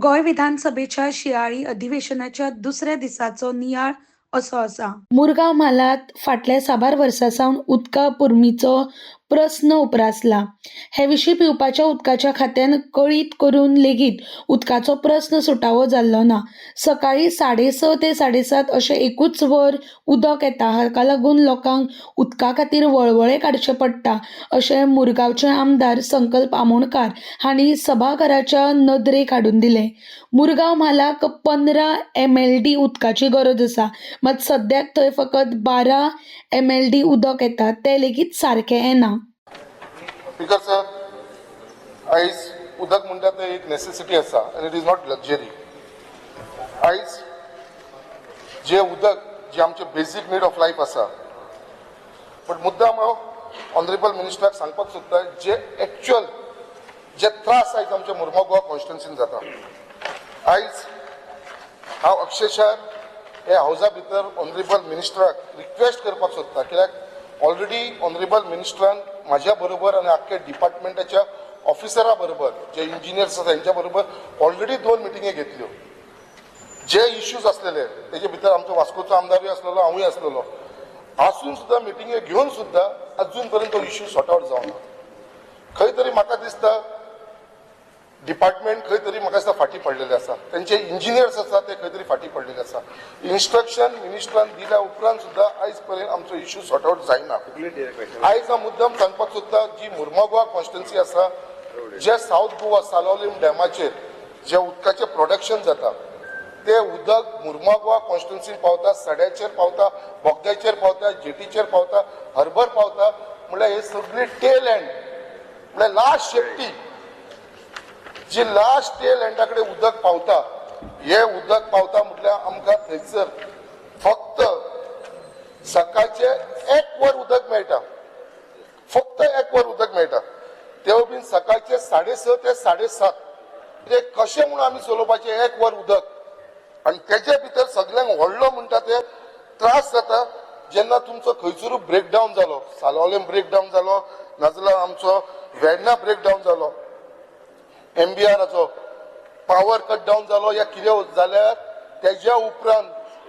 गोंय विधानसभेच्या शियाळी अधिवेशनाच्या दुसऱ्या दिसाचो नियाळ असो आसा। मुरगांव म्हालात फाटल्या साबार वर्सां सावन उदका पुरमीचो प्रस्न उप्रासला। हे विशीं पिवपाच्या उदकाच्या खात्यान कळीत करून लेगीत उदकाचो प्रस्न सुटावो जाल्लो ना। सकाळीं 6:30 ते 7:30 अशें एकूच वर उदक येता, हाका लागून लोकांक उदका खातीर वळवळे काडचे पडटा अशें मुरगांवचे आमदार संकल्प आमोणकार हांणी सभाघराच्या नदरेक हाडून दिलें। मुरगांव म्हालाक 15 MLD उदकाची गरज आसा, मात सद्याक थंय फकत 12 MLD उदक येता, तें लेगीत सारकें येना। स्पीकर सर, आयज उदक म्हणटा तें एक नेसेसिटी आसा आनी इट इज नॉट लक्झरी। आयज जे उदक जे आमचे बेसिक नीड ऑफ लायफ आसा, बट मुद्दाम हांव ऑनरेबल मिनिस्टराक सांगपाक सोदता जे एक्चुअल जे त्रास आयज आमच्या मुरगांव गोवा कॉन्स्टिट्युन्सीन जाता। आयज हांव अक्षरशः हे हावजा भितर ऑनरेबल मिनिस्टराक रिक्वेस्ट करपाक सोदता, कित्याक ऑलरेडी ऑनरेबल मिनिस्टरान म्हाज्या बरोबर आनी आख्ख्या डिपार्टमेंटाच्या ऑफिसरां बरोबर जे इंजिनियर्स आसा तेंच्या बरोबर ऑलरेडी 2 मिटिंगे घेतल्यो। जे इश्यूज आसलेले तेजे भितर आमचो वास्कोचो आमदारूय आसलेलो, हांवूय आसलेलो, आसून सुद्दां मिटिंगे घेवन सुद्दां अजून पर्यंत तो इश्यू सॉर्ट आउट जावना। खंय तरी म्हाका दिसता डिपार्टमेंट खंय तरी म्हाका दिसता फाटी पडलेले आसा, तेंचे इंजिनियर्स आसा ते खंय तरी फाटी पडलेले आसा। इन्स्ट्रक्शन मिनिस्टरान दिल्या उपरांत सुद्दां आयज पर्यंत आमचो इश्यू सॉर्ट आउट जायना। आयज हांव मुद्दाम सांगपाक सोदता जी मुरगांव गोवा कॉन्स्टिट्युन्सी आसा, जे साउथ गोवा सालावलीम डॅमाचेर जे उदकाचें प्रोडक्शन जाता ते उदक मुरगांव गोवा कॉन्स्टिट्युन्सीन पावता, सड्याचेर पावता, बोगद्याचेर पावता, जेटीचेर पावता, हर्बर पावता, म्हळ्यार हे सगळी टेल एंड म्हळ्यार लास्ट शेपटी जी लास्ट टेल एंडाकडे उदक पावता, हे उदक पावता म्हटल्यार आमकां थंयसर फक्त सकाळचे 1 वर उदक मेळटा, फक्त 1 वर उदक मेळटा, तेवूय बीन सकाळचे 6:30 ते 7:30। ते कशें म्हणून आमी चलोवपाचें 1 वर उदक, आनी तेजे भितर सगळ्यांक व्हडलो म्हणटा ते त्रास जाता जेन्ना तुमचो खंयसरूय ब्रेकडावन जालो, सालावलेम ब्रेकडावन जालो, नाजाल्यार आमचो वेर्ना ब्रेकडावन जालो, MBRाचो पावर कट डावन जालो या कितें जाल्यार तेज्या उपरांत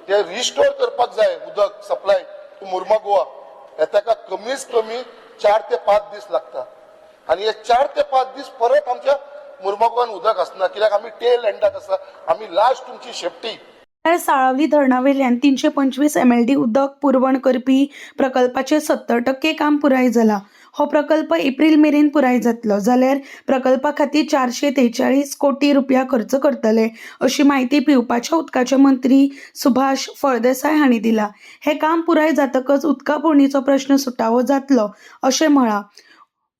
ते रिस्टोर करपाक जाय उदक सप्लाय टू मुरगांव गोवा, हे ताका कमीच कमी 4 ते 5 दीस लागता। आनी हे 4 ते 5 दीस परत आमच्या मुरगांव गोवान उदक आसना, कित्याक आमी टेल एंडाक आसा, आमी लास्ट तुमची शेपटी। साळावली धरणावेल्यान 325 MLD उदक पुरवण करपी प्रकल्पाचे 70% काम पुराय जाला। हो प्रकल्प एप्रिल मेरेन पुराय जातलो जाल्यार प्रकल्पा खातीर 443 कोटी रुपया खर्च करतले अशी माहिती पिवपाच्या उदकाचे मंत्री सुभाष फळदेसाय हांणी दिला। हे काम पुराय जातकच उदका पुरवणीचो प्रश्न सुटावो जातलो अशें म्हळां।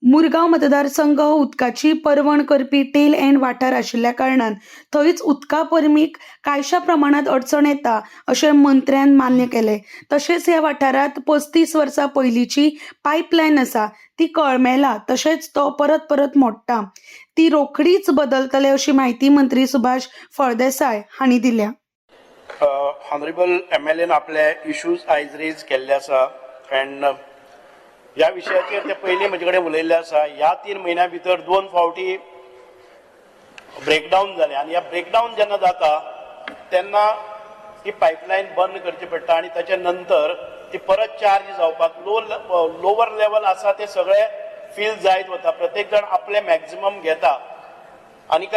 मुरगांव मतदारसंघ हो उदकाची परवण करपी टेल एंड वाठार आशिल्ल्या कारणान थंयच उदका परमीक कांयशा प्रमाणात अडचण येता अशें मंत्र्यान मान्य केलें। तशेंच ह्या वाठारांत 35 वर्सां पयलींची पायपलायन आसा ती कळमेला, तशेंच तो परत परत मोडटा, ती रोखडीच बदलतले अशी माहिती मंत्री सुभाष फळदेसाय हांणी दिल्या। ऑनरेबल MLAन आपले इश्यूज आयज रेज केल्ले आसा एंड ह्या विशयाचेर ते पयलीं म्हजे कडेन उलयल्ले आसा। ह्या 3 म्हयन्या भितर 2 फावटी ब्रेकडावन जाले आनी ह्या ब्रेकडावन जेन्ना जाता तेन्ना ती पायपलायन बंद करची पडटा आनी ताचे नंतर ती परत चार्ज जावपाक लोवर लेवल आसा ते सगळे फील जायत वता, प्रत्येक जण आपले मॅक्झिमम घेता। आनीक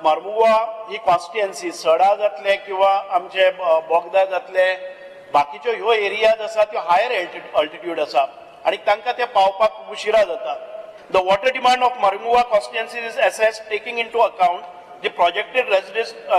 मारमुगोवा ही कॉन्स्टिट्युएन्सी सडा जातले किंवा आमचे बोगदा जातले, बाकीच्यो ह्यो एरियाज आसा त्यो हायर अल्टिट्यूड आसा आणि तांकां ते पावपाक उशिरा जाता। The water demand of Mormugao constituency is assessed taking into account the projected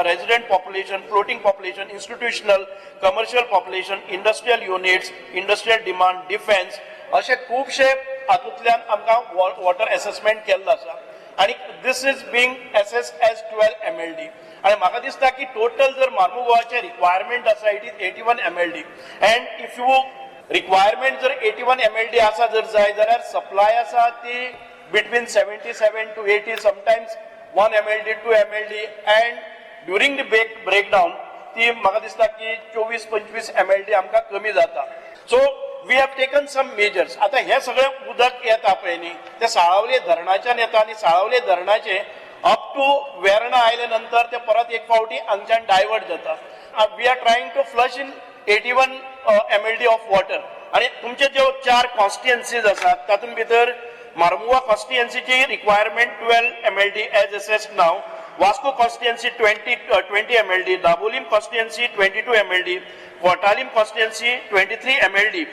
resident population, floating population, institutional, commercial population, industrial units, industrial demand, defense, अशे खूबशे हातूंतल्यान आमकां वॉटर असेसमेंट केल्लो आसा आणि this is being assessed as 12 MLD आणि म्हाका दिसता की टोटल जर मारमुगोवाचे रिक्वायरमेंट आसा it is 81 MLD and if you requirement जर 81 MLD आसा जर जाय जाल्यार सप्लाय आसा ती between 77 to 80, sometimes 1 MLD 2 MLD and during the breakdown ती म्हाका दिसता की 24-25 MLD आमकां कमी जाता। So we have taken some measures. आता हे सगळे उदक येता पळय न्ही ते साळावले धरणाच्यान येता आनी साळावले धरणाचे अप टू वेर्णा आयले नंतर ते परत एक फावटी हांगच्यान डायवर्ट जाता. We are trying to flush in 81 MLD of water. आणि तुमचे ज्यो 4 कॉन्स्टिट्युएन्सीज आसात तातूंत भितर मार्मुआ कॉन्स्टिट्युएन्सीची रिक्वायरमेंट 12 MLD एज असेस्ड नाव, Vasco constituency 20 MLD, Dabolim constituency 22 MLD, Cortalim constituency 23 MLD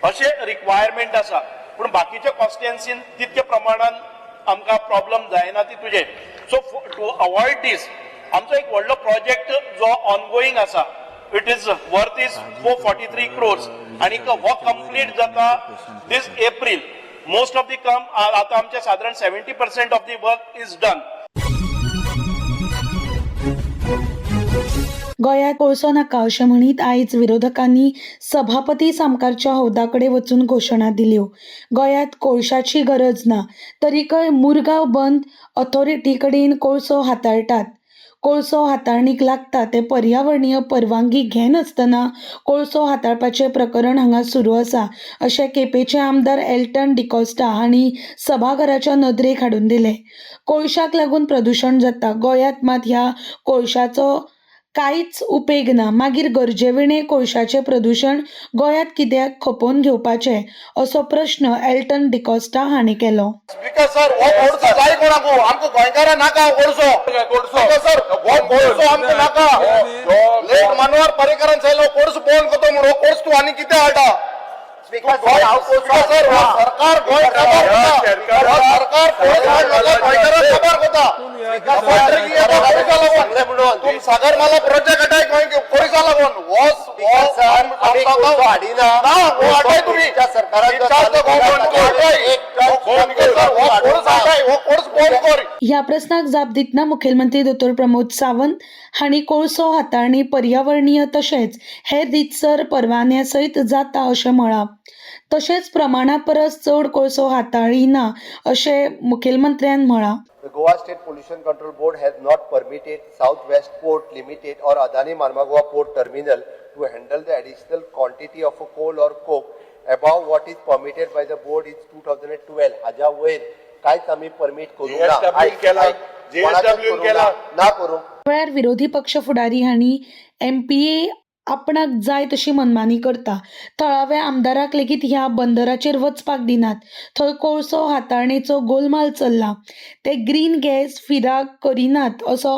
असे रिक्वायरमेंट आसा. पूण बाकीच्या कॉन्स्टिट्युएन्सीन तितके प्रमाणात आमकां प्रॉब्लेम जायना ती तुजे. सो टू अवॉइड दीस आमचो एक व्हडलो प्रोजेक्ट जो ऑनगोईंग आसा, it is worth is 443 crores आणि हो कंप्लीट जाता दिस एप्रिल. मोस्ट ऑफ दी आता आमचे साधारण 70% of the work is done. गोंयांत कोळसो नाका अशें म्हणीत आयज विरोधकांनी सभापती सामकारच्या हौदाकडे वचून घोशणा दिल्यो. गोंयांत कोळशाची गरज ना, तरीकय मुरगांव बंद ऑथॉरिटी कडेन कोळसो हाताळटात. कोळसो हाताळणीक लागता ते पर्यावरणीय परवानगी घेनासतना कोळसो हाताळपाचें प्रकरण हांगा सुरू आसा अशें केपेंचे आमदार एल्टन डिकॉस्टा हांणी सभाघराच्या नदरेक हाडून दिलें. कोळशाक लागून प्रदूशण जाता. गोंयांत मात ह्या कोळशाचो कांयच उपेग ना. मागीर गरजेविणें कोळशाचें प्रदूशण गोंयांत कित्याक खपोवन घेवपाचें असो प्रश्न एल्टन डिकॉस्टा हांणी केलो. स्पीकर सर, हो कोळसो जाय कोणाको? आमकां गोंयकारां नाका कोळसो. स्पीकर सर, हो कोळसो आमकां नाका. लेट मनोहर पर्रीकरान सांगलो कोळसो बंद करतो म्हणून. हो कोळसो तूं आनी कितें हाडटा? स्पीकर सर, हो सरकार गोंय काबार करता. हो सरकार कोळसो हाडलो गोंयकारांक काबार करता. तुम सागरमाला प्रोजेक्ट हाडाय कोळसा लागून. ह्या प्रस्नाक जाप दितना मुखेलमंत्री दोतोर प्रमोद सावंत हांणी कोळसो हाताळणी पर्यावरणीय तशेंच हेर रितसर परवान्या सयत जाता अशें म्हळां. तशेंच प्रमाणा परस चड कोळसो हाताळिना अशें मुखेलमंत्र्यान म्हळां. The Goa State Pollution Control Board has not permitted Southwest Port Limited or Adani Marmagua Port Terminal to handle the additional quantity of a coal or coke above what is permitted by the board in 2012. हाज्या वयर कांयच आमी permit करूंक ना करूं. वेळार विरोधी पक्ष फुडारी हांणी MPA आपणाक जाय तशी मनमानी करता. थळाव्या आमदाराक लेगीत ह्या बंदराचेर वचपाक दिनात. थंय कोळसो हाताळणेचो गोलमाल चल्ला. ते ग्रीन गॅस फिराक करिनात असो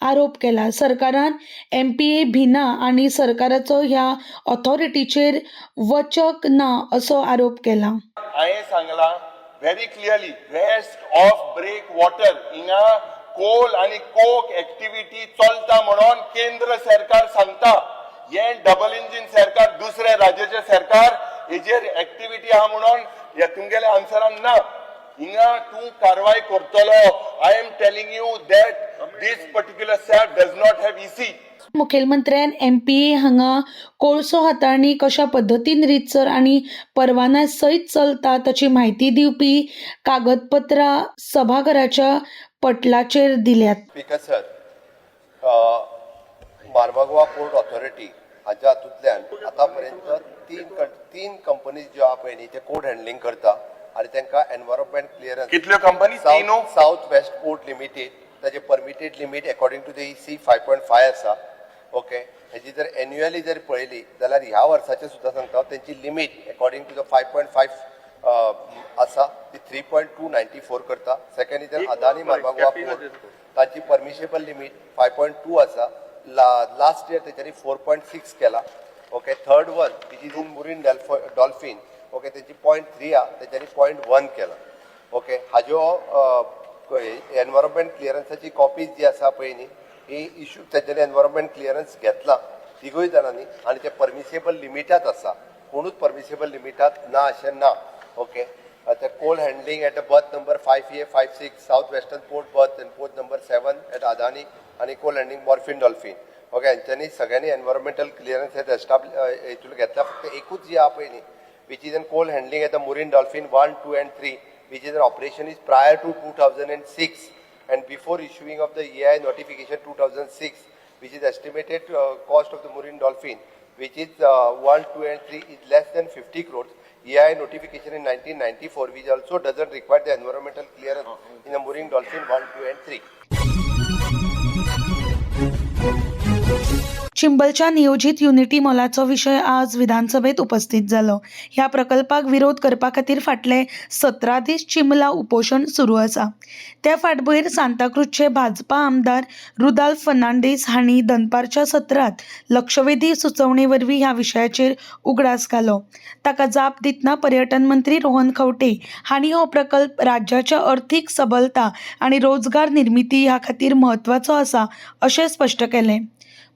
आरोप केला. सरकारान MPA भिना आनी सरकाराचो ह्या ऑथॉरिटीचेर वचक ना असो आरोप केला. हांवें सांगलां very clearly west of break water हिंगा कोल आनी कोक एक्टिविटी चलता म्हणून केंद्र सरकार सांगता. हे डबल इंजिन सरकार दुसरे राज्याचे सरकार हेजेर एक्टिविटी आहा म्हणून हे तुमगेल्या आन्सरान ना. हिंगा तूं कारवाय करतलो. I am telling you that this particular site does not have EC. मुखेलमंत्र्यान MPA हांगा कोळसो हाताळणी कशा पद्दतीन रितसर आनी परवाना सयत चलता ताची म्हायती दिवपी कागदपत्रां सभाघराच्या पटलाचेर दिल्यात. Speaker sir, Marmagoa port authority हाच्या हातूंतल्यान आतां पर्यंत तीन कंपनीज ज्यो आहा पळय न्ही ते कोड हँडलिंग करता आनी तांकां एनवायरमेंट क्लियरन्स. कितल्यो company? South west port limited ताजे permitted limit according to the EC 5.5 आसा. ओके, हेजी जर एन्युअली जर पळयली जाल्यार ह्या वर्साचे सुद्दां सांगता तेंची लिमीट अकॉर्डिंग टू द 5.5 आसा ती 3.294 करता. Second is Adani Marmagoa port ताची परमिशेबल लिमीट 5.2 आसा. लास्ट इयर तेच्यानी 4.6 केला. Okay, third one which is in मुरीन dolphin. Okay, तेची 0.3 आहा तेच्यानी 0.1 केला. ओके, हाज्यो एनवायरमेंट क्लियरन्साची कॉपीज जी आसा पळय न्ही ही इश्यू तेच्यानी एनवायरमेंट क्लियरन्स घेतला तिगूय जाणांनी आनी ते परमिसेबल लिमिटात आसा. कोणूच परमिसेबल लिमिटात ना अशें ना. Okay, the coal handling at berth number 5A, 5-6 South Western Port berth and port number 7 at Adani and coal handling Morphine Dolphin. Okay, यांच्यानी सगळ्यांनी एनवायरमेंटल क्लियरन्स हे एस्टॅब्लिश घेतला. फक्त एकूच जी आहा पळय न्ही which is in coal handling at the Marine Dolphin 1, 2 and 3 which is an operation is prior to 2006 and before issuing of the EI notification 2006 which is estimated cost of the Marine Dolphin which is 1, 2 and 3 is less than 50 crores. EI notification in 1994 which also doesn't require the environmental clearance in the Marine Dolphin 1, 2 and 3. चिंबलच्या नियोजित unity मॉलाचो विशय आज विधानसभेत उपस्थित जालो. ह्या प्रकल्पाक विरोध करपा खातीर फाटले 17 दीस चिंबला उपोशण सुरू आसा. त्या फाटभुंयेर सांताक्रूजचे भाजपा आमदार रुदाल्फ फर्नांडीस हांणी दनपारच्या सत्रांत लक्षवेधी सुचोवणे वरवीं ह्या विशयाचेर उगडास घालो. ताका जाप दितना पर्यटन मंत्री रोहन खंवटे हांणी हो प्रकल्प राज्याच्या अर्थीक सबलता आनी रोजगार निर्मिती ह्या खातीर म्हत्वाचो आसा अशें स्पश्ट केलें.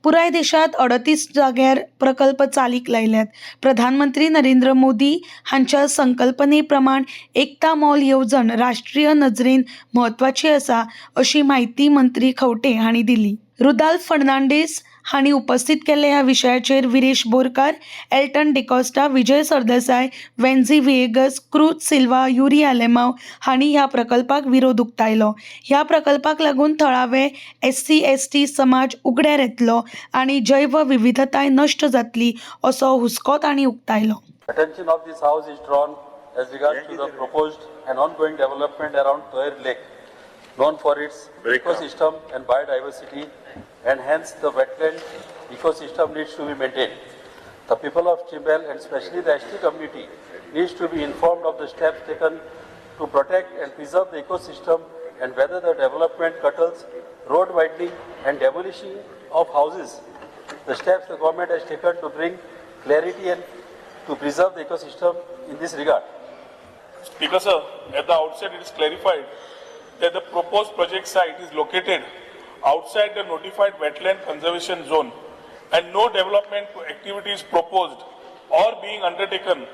पुराय देशात 38 जाग्यार प्रकल्प चालीक लायल्यात. प्रधानमंत्री नरेंद्र मोदी हांच्या संकल्पने प्रमाण एकता मॉल येवजण राष्ट्रीय नजरेन म्हत्वाची आसा अशी माहिती मंत्री खंवटे हांणी दिली. रुदाल्फ फर्नांडीस हांणी उपस्थित केल्ल्या ह्या विशयाचेर विरेश बोरकार, एल्टन डिकॉस्टा, विजय सरदेसाय, वेन्झी विएगस, क्रूज सिल्वा, युरी आलेमाव हांणी ह्या प्रकल्पाक विरोध उक्तायलो. ह्या प्रकल्पाक लागून थळावे SC/ST समाज उगड्यार येतलो आनी जैव विविधताय नश्ट जातली असो हुस्को तांणी उक्तायलो. Attention of this House is drawn as regards to the proposed and ongoing development around Toir Lake, known for its ecosystem and biodiversity, and hence the wetland ecosystem needs to be maintained. The people of Chimbel and especially the ST community needs to be informed of the steps taken to protect and preserve the ecosystem and whether the development curtails road widening and demolishing of houses. The steps the government has taken to bring clarity and to preserve the ecosystem in this regard. Speaker sir, at the outset it is clarified that the proposed project site is located outside the notified wetland conservation zone and no development activity is proposed or being undertaken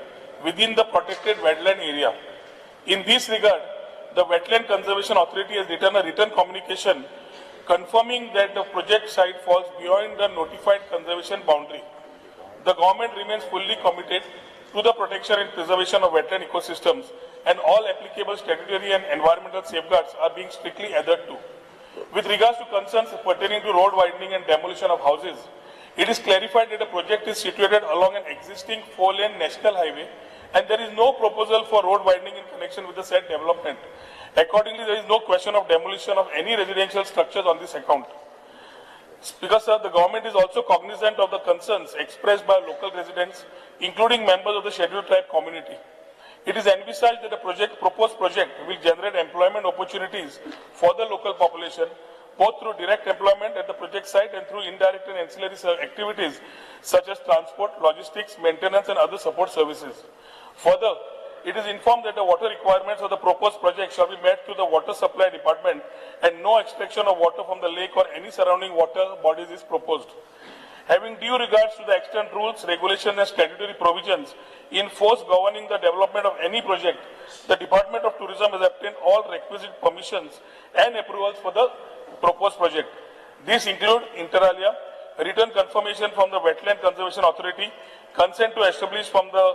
within the protected wetland area. In this regard, the Wetland Conservation Authority has written a written communication confirming that the project site falls beyond the notified conservation boundary. The government remains fully committed to the protection and preservation of wetland ecosystems, and all applicable statutory and environmental safeguards are being strictly adhered to. With regards to concerns pertaining to road widening and demolition of houses, it is clarified that the project is situated along an existing 4-lane national highway and there is no proposal for road widening in connection with the said development. Accordingly, there is no question of demolition of any residential structures on this account. Because sir, the government is also cognizant of the concerns expressed by local residents, including members of the scheduled tribe community. It is envisaged that the proposed project will generate employment opportunities for the local population, both through direct employment at the project site and through indirect and ancillary activities such as transport, logistics, maintenance and other support services. Further, it is informed that the water requirements of the proposed project shall be met through the water supply department and no extraction of water from the lake or any surrounding water bodies is proposed. Having due regards to the extant rules, regulations and statutory provisions in force governing the development of any project, the Department of Tourism has obtained all requisite permissions and approvals for the proposed project. These include, inter alia, written confirmation from the Wetland Conservation Authority, consent to establish from the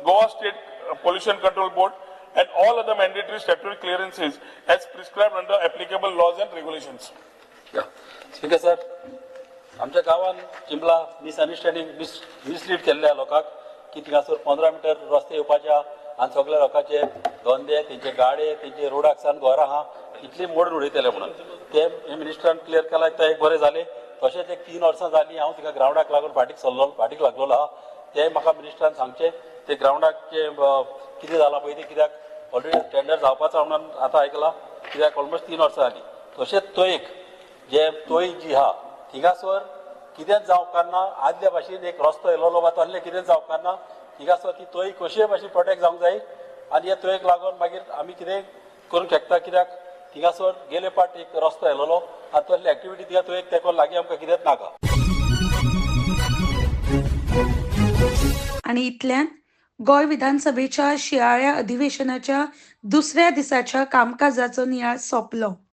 Goa State Pollution Control Board, and all other mandatory statutory clearances as prescribed under applicable laws and regulations. Speaker sir, आमच्या गावान चिंबला misunderstanding mislead केल्ल्या लोकांक की थिंगासर 15 metre रस्ते येवपाच्या आनी सगळ्या लोकांचे धंदे तेंचे गाडे तेंचे रोडाक सावन घरां आहा इतली मोडून उडयतले म्हणून ते मिनिस्टरान क्लियर केला ते एक बरें जालें. तशेंच एक 3 वर्सां जालीं हांव थिंगा ग्रावंडाक लागून फाटीक लागलेलो आहा. ते म्हाका मिनिस्टरान सांगचें ते ग्रावंडाचे कितें जालां पळय ते कित्याक ऑलरेडी टेंडर जावपाचो म्हणून आतां आयकलां कित्याक ऑलमोस्ट 3 वर्सां जालीं. तशेंच तोय जी आहा थिंगासर कितेंच जावंक ना. आदल्या भाशेन एक रस्तो येयलो वा तसलें कितेंच जावंक ना. थिंगासर ती तोय कशे भाशेन प्रोटेक्ट जावंक जाय आनी हे तोयक लागून मागीर आमी कितें करूंक शकता कित्याक थिंगासर गेले पाट एक रस्तो येयलो आनी तसली एक्टिविटी थिंगा तोयक तेको लागीं आमकां कितेंच नाका. आणि इतल्यान गोंय विधानसभेच्या शियाळ्या अधिवेशनाच्या दुसऱ्या दिसाच्या कामकाजाचो नियाळ सोंपलो.